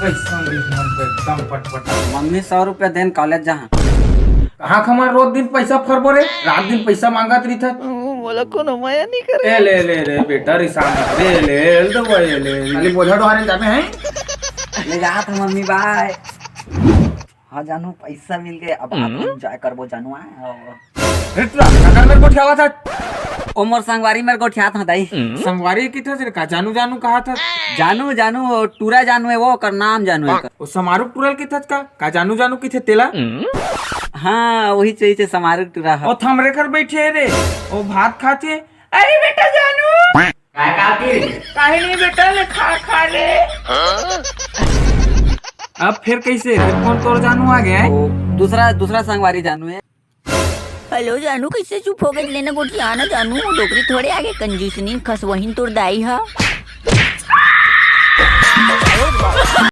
पैसा भी मन पे एकदम पटपटा। मम्मी 100 रुपया देन कॉलेज जहाँ कहाँ हमार रोज दिन पैसा फरबो रे, रात दिन पैसा मांगत रही था। मोला कोनो माया नहीं करे। ए ले ले रे बेटा रिसाम रे ले दो भाई ले खाली बोझा ढोहारे जाते हैं। ले जा था मम्मी बाय। हाँ जानू पैसा मिल गए, अब आप एंजॉय करबो जानू रिट्रा नगर मेरे को ठेवा था। ओ मोर संगवारी मेरे को ठिया था दाई। संगवारी की था तेरे का जानू जानू कहा था। जानू जानू टूरा जानू है वो कर नाम जानू है वो समारोह टूरल की था का जानू जानू की थे तेला। हाँ वही चाहिए समारोह टूरा है। ओ थमरे कर बैठे रे, ओ भात खाते। अरे बेटा जानू काहे नहीं बेटा ले खा ले। अब फिर कैसे फोन तोड़ जानू आ गया है। दूसरा संगवारी जानू है। हेलो जानू कैसे चुप हो गए लेना गोटी आना जानू डोकरी थोड़े आगे कंजूसनी खस वहीं तोड़ दाई हा।